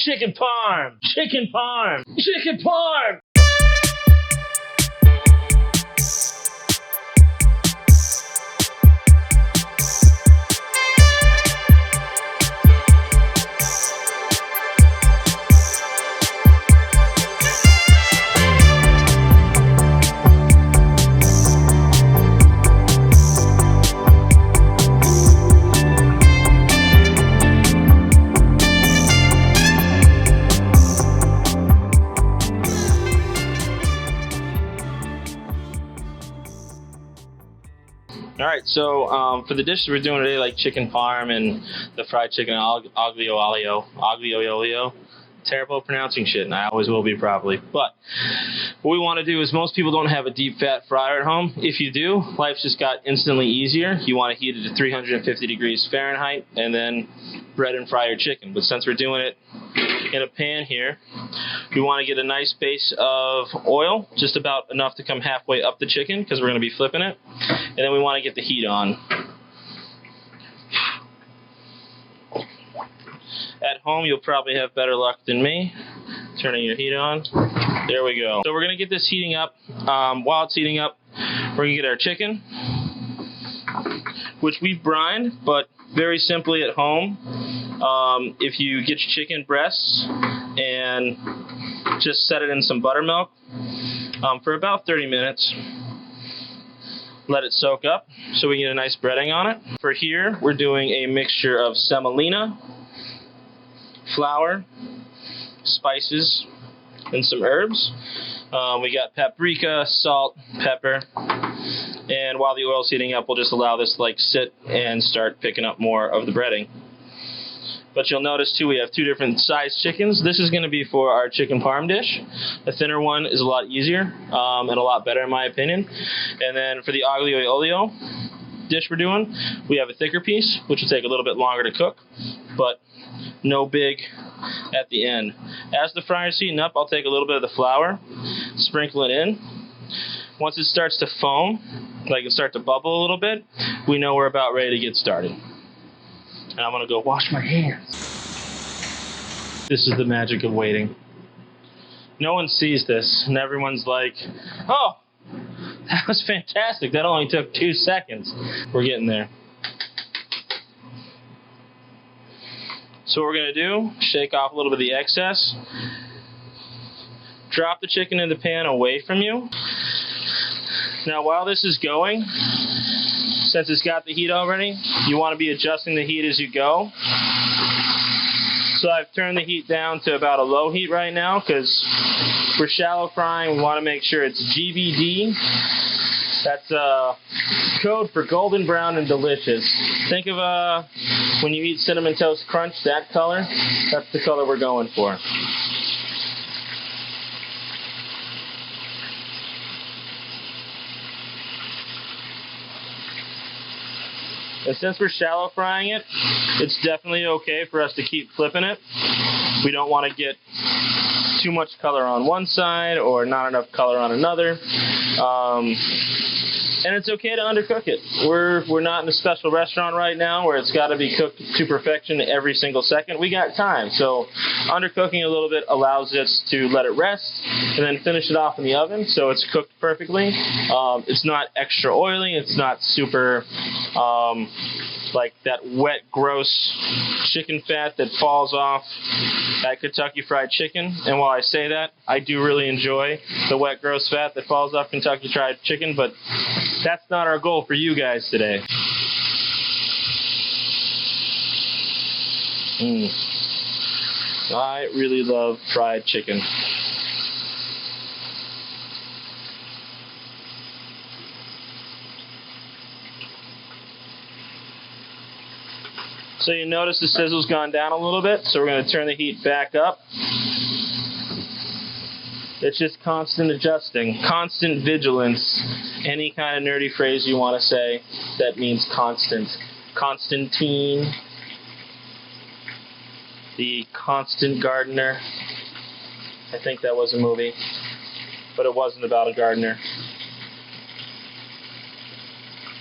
Chicken parm! Chicken parm! Chicken parm! Alright, so for the dishes we're doing today, like chicken parm and the fried chicken, aglio olio. Terrible pronouncing shit, and I always will be probably. But what we want to do is, most people don't have a deep fat fryer at home. If you do, life's just got instantly easier. You want to heat it to 350 degrees Fahrenheit and then bread and fry your chicken. But since we're doing it in a pan here, we want to get a nice base of oil, just about enough to come halfway up the chicken because we're going to be flipping it. And then we want to get the heat on. At home, you'll probably have better luck than me. Turning your heat on. There we go. So we're going to get this heating up. While it's heating up, we're going to get our chicken, which we've brined, but very simply at home. If you get your chicken breasts and just set it in some buttermilk for about 30 minutes. Let it soak up so we can get a nice breading on it. For here, we're doing a mixture of semolina, flour, spices, and some herbs. We got paprika, salt, pepper, and while the oil's heating up, we'll just allow this to sit and start picking up more of the breading. But you'll notice too, we have two different sized chickens. This is going to be for our chicken parm dish. The thinner one is a lot easier and a lot better in my opinion. And then for the aglio olio dish we're doing, we have a thicker piece, which will take a little bit longer to cook, but no big at the end. As the fryer's heating up, I'll take a little bit of the flour, sprinkle it in. Once it starts to foam, like it starts to bubble a little bit, we know we're about ready to get started. And I'm going to go wash my hands. This is the magic of waiting. No one sees this, and everyone's like, oh, that was fantastic. That only took 2 seconds. We're getting there. So what we're going to do, shake off a little bit of the excess. Drop the chicken in the pan away from you. Now while this is going, since it's got the heat already, you want to be adjusting the heat as you go. So I've turned the heat down to about a low heat right now because for shallow frying, we want to make sure it's GBD. That's code for golden brown and delicious. Think of when you eat Cinnamon Toast Crunch, that color, that's the color we're going for. And since we're shallow frying it, it's definitely okay for us to keep flipping it. We don't want to get too much color on one side or not enough color on another. And it's okay to undercook it. We're not in a special restaurant right now where it's got to be cooked to perfection every single second. We got time, so undercooking a little bit allows us to let it rest and then finish it off in the oven so it's cooked perfectly. It's not extra oily. It's not super like that wet, gross chicken fat that falls off that Kentucky Fried Chicken. And while I say that, I do really enjoy the wet, gross fat that falls off Kentucky Fried Chicken, but that's not our goal for you guys today. I really love fried chicken. So you notice the sizzle's gone down a little bit, so we're going to turn the heat back up. It's just constant adjusting, constant vigilance. Any kind of nerdy phrase you want to say that means constant. Constantine, the Constant Gardener. I think that was a movie, but it wasn't about a gardener.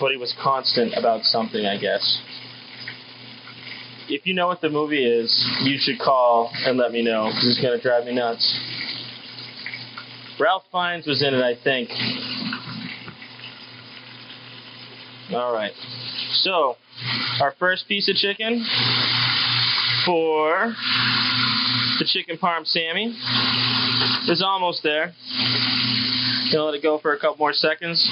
But he was constant about something, I guess. If you know what the movie is, you should call and let me know, because it's going to drive me nuts. Ralph Fiennes was in it, I think. Alright. So, our first piece of chicken for the chicken parm Sammy is almost there. Gonna let it go for a couple more seconds.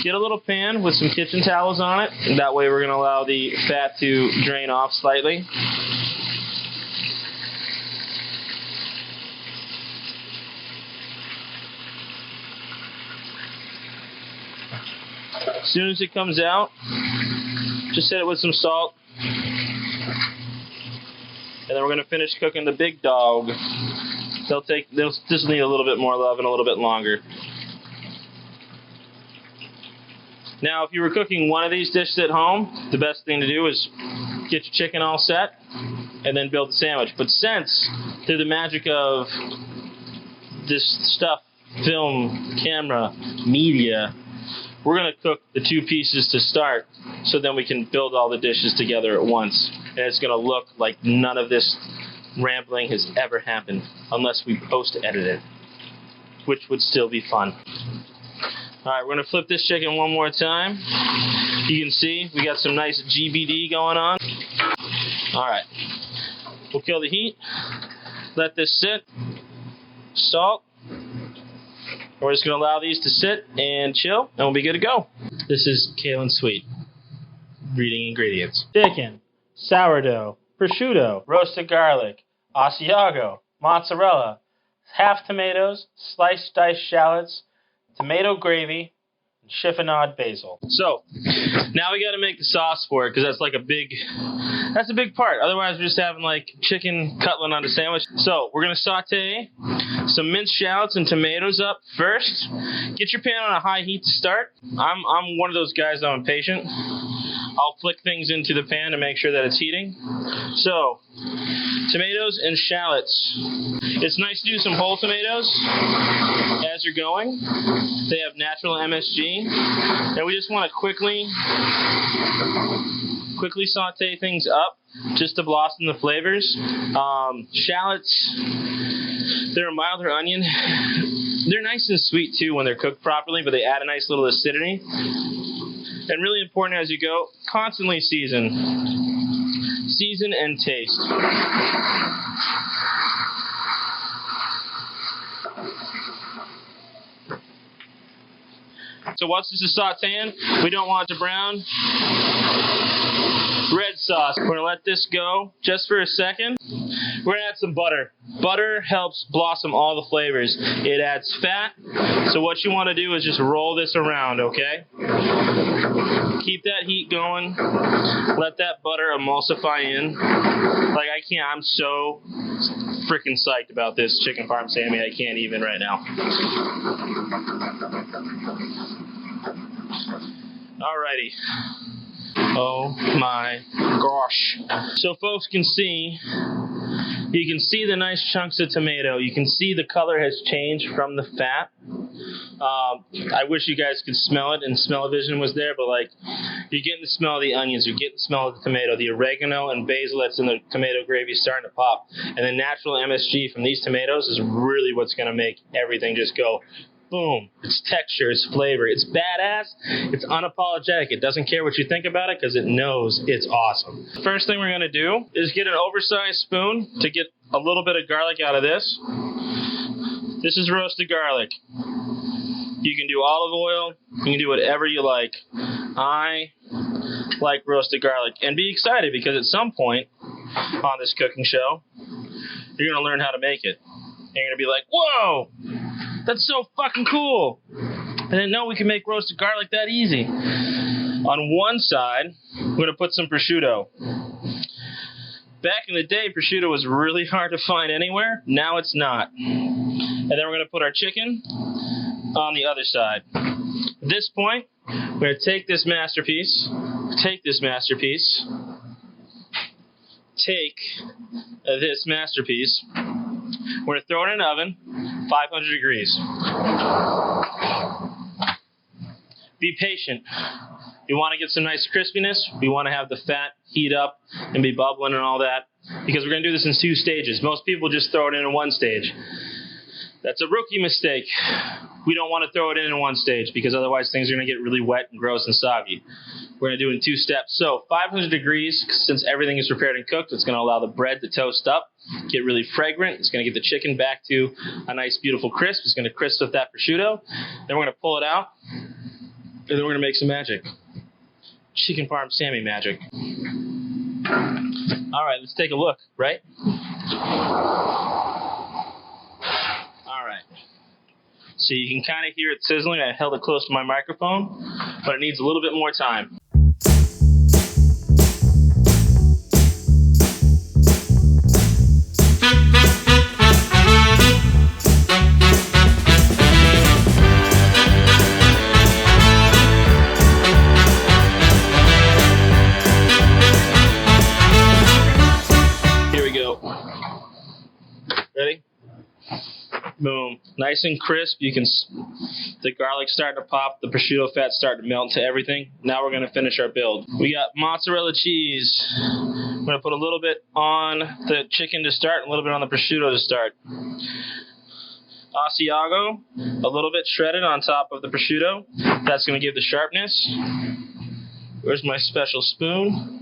Get a little pan with some kitchen towels on it. And that way we're gonna allow the fat to drain off slightly. As soon as it comes out, just hit it with some salt. And then we're going to finish cooking the big dog. They'll just need a little bit more love and a little bit longer. Now, if you were cooking one of these dishes at home, the best thing to do is get your chicken all set and then build the sandwich. But since, through the magic of this stuff, film, camera, media, we're going to cook the two pieces to start, so then we can build all the dishes together at once. And it's going to look like none of this rambling has ever happened, unless we post-edit it, which would still be fun. Alright, we're going to flip this chicken one more time. You can see we got some nice GBD going on. Alright, we'll kill the heat, let this sit, salt. We're just going to allow these to sit and chill, and we'll be good to go. This is Kale and Sweet. Reading ingredients. Chicken, sourdough, prosciutto, roasted garlic, Asiago, mozzarella, half tomatoes, sliced diced shallots, tomato gravy, and chiffonade basil. So, now we got to make the sauce for it, because that's like a big part. Otherwise, we're just having like chicken cutlet on a sandwich. So, we're going to saute some minced shallots and tomatoes up first. Get your pan on a high heat to start. I'm one of those guys, I'm impatient. I'll flick things into the pan to make sure that it's heating. So, tomatoes and shallots. It's nice to do some whole tomatoes as you're going. They have natural MSG. And we just want to quickly saute things up just to blossom the flavors. Shallots, they're a milder onion. They're nice and sweet too when they're cooked properly, but they add a nice little acidity. And really important as you go, constantly season. Season and taste. So once this is sauteing, we don't want it to brown. Red sauce. We're going to let this go just for a second. We're going to add some butter. Butter helps blossom all the flavors. It adds fat. So what you want to do is just roll this around, okay? Keep that heat going. Let that butter emulsify in. Like I'm so freaking psyched about this chicken parm Sammy. I can't even right now. Alrighty. Oh my gosh. So folks can see, you can see the nice chunks of tomato. You can see the color has changed from the fat. I wish you guys could smell it and smell-o-vision was there, but like, you're getting the smell of the onions, you're getting the smell of the tomato, the oregano and basil that's in the tomato gravy is starting to pop. And the natural MSG from these tomatoes is really what's going to make everything just go boom. It's texture, it's flavor, it's badass, it's unapologetic. It doesn't care what you think about it because it knows it's awesome. First thing we're going to do is get an oversized spoon to get a little bit of garlic out of this. This is roasted garlic. You can do olive oil, you can do whatever you like. I like roasted garlic. And be excited because at some point on this cooking show, you're going to learn how to make it. And you're going to be like, whoa! That's so fucking cool. I didn't know we could make roasted garlic that easy. On one side, we're going to put some prosciutto. Back in the day, prosciutto was really hard to find anywhere. Now it's not. And then we're going to put our chicken on the other side. At this point, we're going to take this masterpiece, take this masterpiece, we're going to throw it in an oven, 500 degrees. Be patient. We want to get some nice crispiness. We want to have the fat heat up and be bubbling and all that, because we're going to do this in 2 stages. Most people just throw it in 1 stage. That's a rookie mistake. We don't want to throw it in 1 stage, because otherwise things are going to get really wet and gross and soggy. We're going to do it in 2 steps. So 500 degrees, since everything is prepared and cooked, it's going to allow the bread to toast up, get really fragrant. It's going to get the chicken back to a nice, beautiful crisp. It's going to crisp up that prosciutto. Then we're going to pull it out, and then we're going to make some magic. Chicken parm Sammy magic. All right, let's take a look, right? All right. So you can kind of hear it sizzling. I held it close to my microphone, but it needs a little bit more time. Here we go. Ready? Boom. Nice and crisp. You can, the garlic's starting to pop, the prosciutto fat's starting to melt into everything. Now we're going to finish our build. We got mozzarella cheese. I'm going to put a little bit on the chicken to start, and a little bit on the prosciutto to start. Asiago, a little bit shredded on top of the prosciutto. That's going to give the sharpness. Where's my special spoon?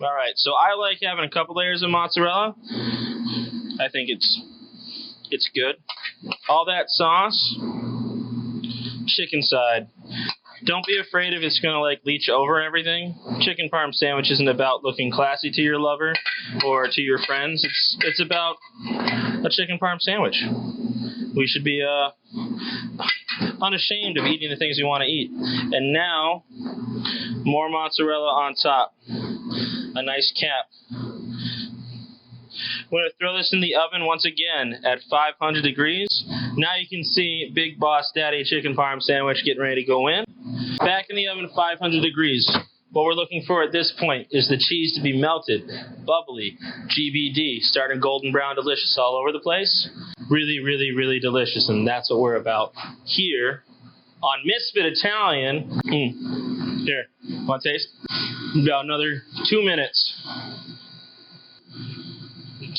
All right, so I like having a couple layers of mozzarella. I think it's good. All that sauce, chicken side. Don't be afraid if it's gonna like leach over everything. Chicken parm sandwich isn't about looking classy to your lover or to your friends. It's about a chicken parm sandwich. We should be unashamed of eating the things we want to eat. And now, more mozzarella on top. A nice cap. We're going to throw this in the oven once again at 500 degrees. Now you can see Big Boss Daddy chicken parm sandwich getting ready to go in. Back in the oven 500 degrees. What we're looking for at this point is the cheese to be melted, bubbly, GBD, starting golden brown delicious all over the place. Really, really, really delicious, and that's what we're about here on Misfit Italian. Here, want to taste? About another 2 minutes.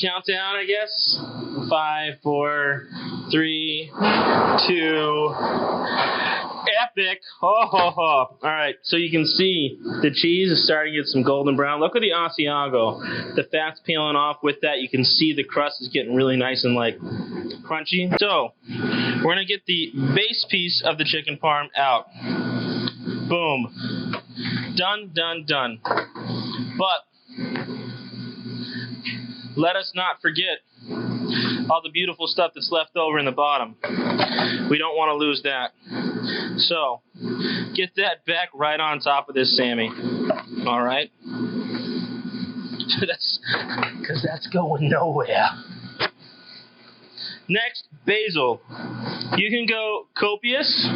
Countdown, I guess. 5, 4, 3, 2. Epic. Ho, ho, ho. All right, so you can see the cheese is starting to get some golden brown. Look at the Asiago. The fat's peeling off. With that, you can see the crust is getting really nice and like crunchy. So we're going to get the base piece of the chicken parm out. Boom. Done, done, done. But let us not forget all the beautiful stuff that's left over in the bottom. We don't want to lose that. So, get that back right on top of this Sammy. All right? Because that's going nowhere. Next, basil. You can go copious.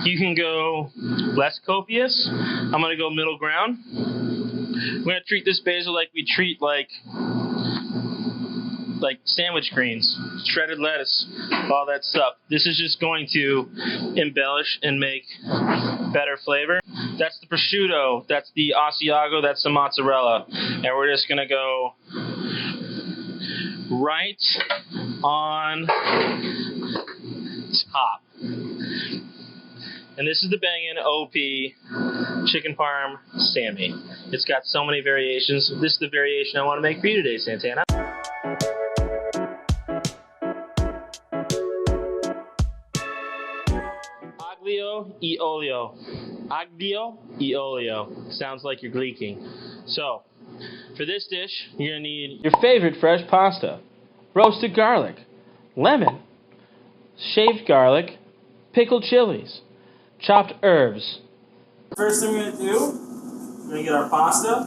You can go less copious. I'm going to go middle ground. We're going to treat this basil like we treat like sandwich greens, shredded lettuce, all that stuff. This is just going to embellish and make better flavor. That's the prosciutto, that's the Asiago, that's the mozzarella. And we're just going to go right on top. And this is the bangin' OP chicken parm Sammy. It's got so many variations. This is the variation I want to make for you today, Santana. Aglio e olio. Aglio e olio. Sounds like you're gleeking. So, for this dish, you're going to need your favorite fresh pasta, roasted garlic, lemon, shaved garlic, pickled chilies, chopped herbs. First thing we're going to do, we're going to get our pasta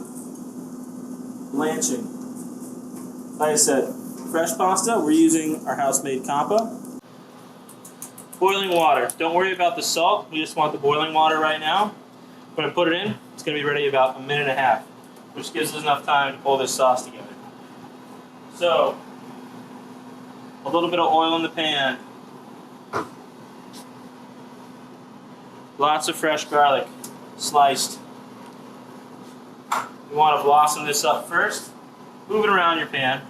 blanching. Like I said, fresh pasta, we're using our house-made Campa. Boiling water. Don't worry about the salt. We just want the boiling water right now. When I put it in, it's going to be ready about 1.5 minutes, which gives us enough time to pull this sauce together. So, a little bit of oil in the pan. Lots of fresh garlic, sliced. You want to blossom this up first. Move it around your pan.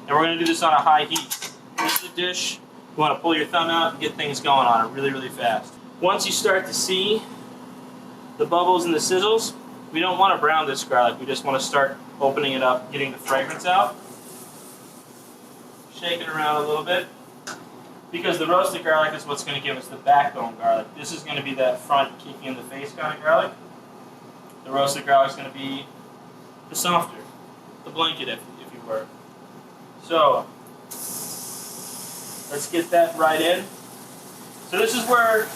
And we're going to do this on a high heat. This is a dish. You want to pull your thumb out and get things going on it really, really fast. Once you start to see the bubbles and the sizzles, we don't want to brown this garlic. We just want to start opening it up, getting the fragrance out. Shake it around a little bit. Because the roasted garlic is what's going to give us the backbone garlic. This is going to be that front kicking in the face kind of garlic. The roasted garlic is going to be the softer, the blanket if you were. So, let's get that right in. So this is where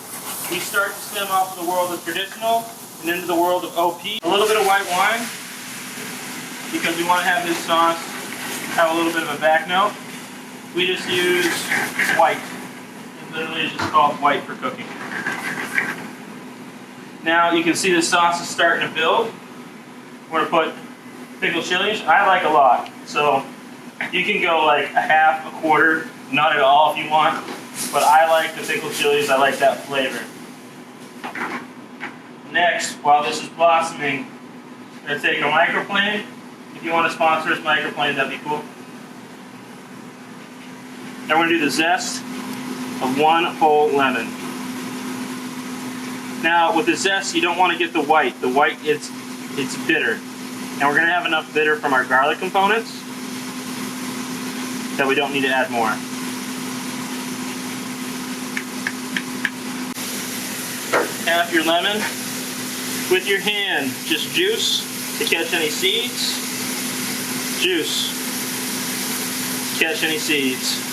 we start to stem off of the world of traditional and into the world of OP. A little bit of white wine, because we want to have this sauce have a little bit of a back note. We just use white. It literally is just called white for cooking. Now you can see the sauce is starting to build. We're going to put pickled chilies. I like a lot, so you can go like a half, a quarter, not at all if you want. But I like the pickled chilies. I like that flavor. Next, while this is blossoming, I'm going to take a microplane. If you want to sponsor us microplane, that'd be cool. Now we're going to do the zest of 1 whole lemon. Now with the zest, you don't want to get the white. The white, it's bitter. And we're going to have enough bitter from our garlic components that we don't need to add more. Half your lemon. With your hand, just juice to catch any seeds. Juice. Catch any seeds.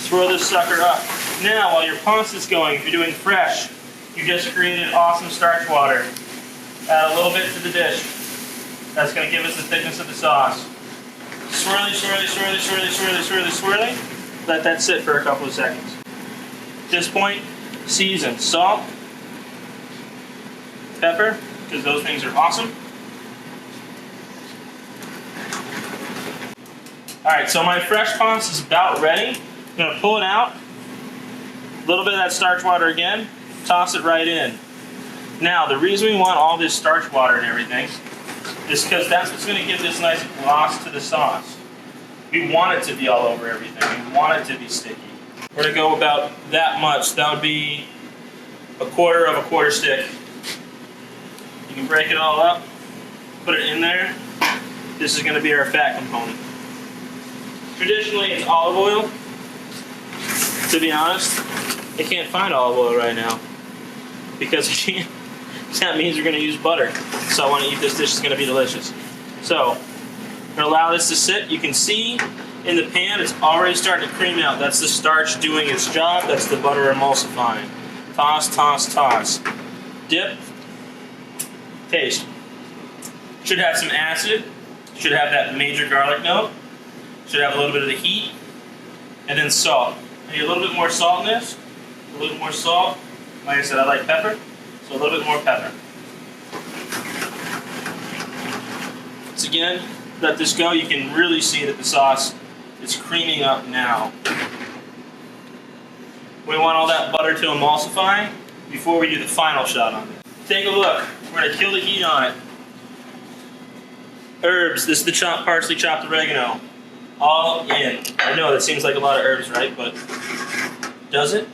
Swirl this sucker up. Now, while your pasta's going, if you're doing fresh, you just created awesome starch water. Add a little bit to the dish. That's going to give us the thickness of the sauce. Swirly, swirly, swirly, swirly, swirly, swirly, swirly. Let that sit for a couple of seconds. At this point, season. Salt, pepper, because those things are awesome. Alright, so my fresh pasta is about ready. I'm going to pull it out. A little bit of that starch water again. Toss it right in. Now, the reason we want all this starch water and everything is because that's what's going to give this nice gloss to the sauce. We want it to be all over everything. We want it to be sticky. We're going to go about that much. That would be a quarter of a quarter stick. You can break it all up, put it in there. This is going to be our fat component. Traditionally, it's olive oil. To be honest, I can't find olive oil right now because I can't. That means we're going to use butter. So I want to eat this dish. It's going to be delicious. So I'm going to allow this to sit. You can see in the pan it's already starting to cream out. That's the starch doing its job. That's the butter emulsifying. Toss, toss, toss. Dip. Taste. Should have some acid. Should have that major garlic note. Should have a little bit of the heat. And then salt. I need a little bit more salt in this. A little bit more salt. Like I said, I like pepper. So a little bit more pepper. Once again, let this go. You can really see that the sauce is creaming up now. We want all that butter to emulsify before we do the final shot on it. Take a look. We're going to kill the heat on it. Herbs. This is the chopped parsley, chopped oregano. All in. I know that seems like a lot of herbs, right? But does it?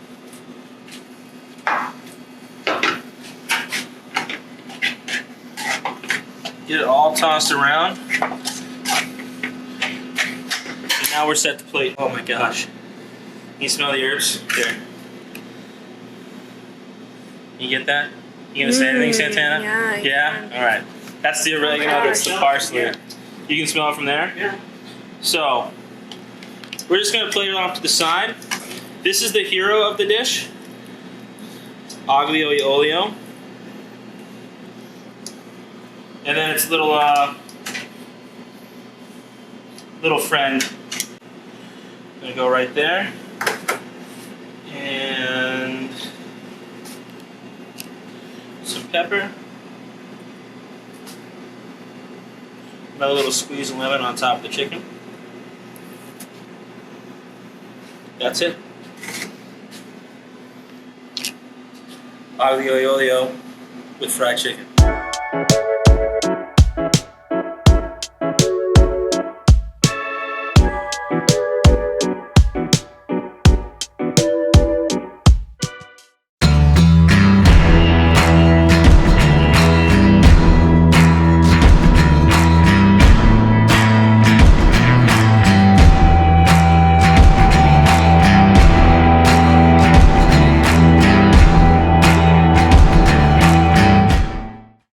Get it all tossed around. And now we're set to plate. Oh my gosh. Can you smell the herbs? There. You get that? You gonna say anything, Santana? Yeah. Yeah? Alright. That's the oregano, that's the parsley. Yeah. You can smell it from there? Yeah. So, we're just gonna plate it off to the side. This is the hero of the dish. AGLIO OLIO. And then its little friend. Gonna go right there. And some pepper. Another little squeeze of lemon on top of the chicken. aglio e olio with fried chicken.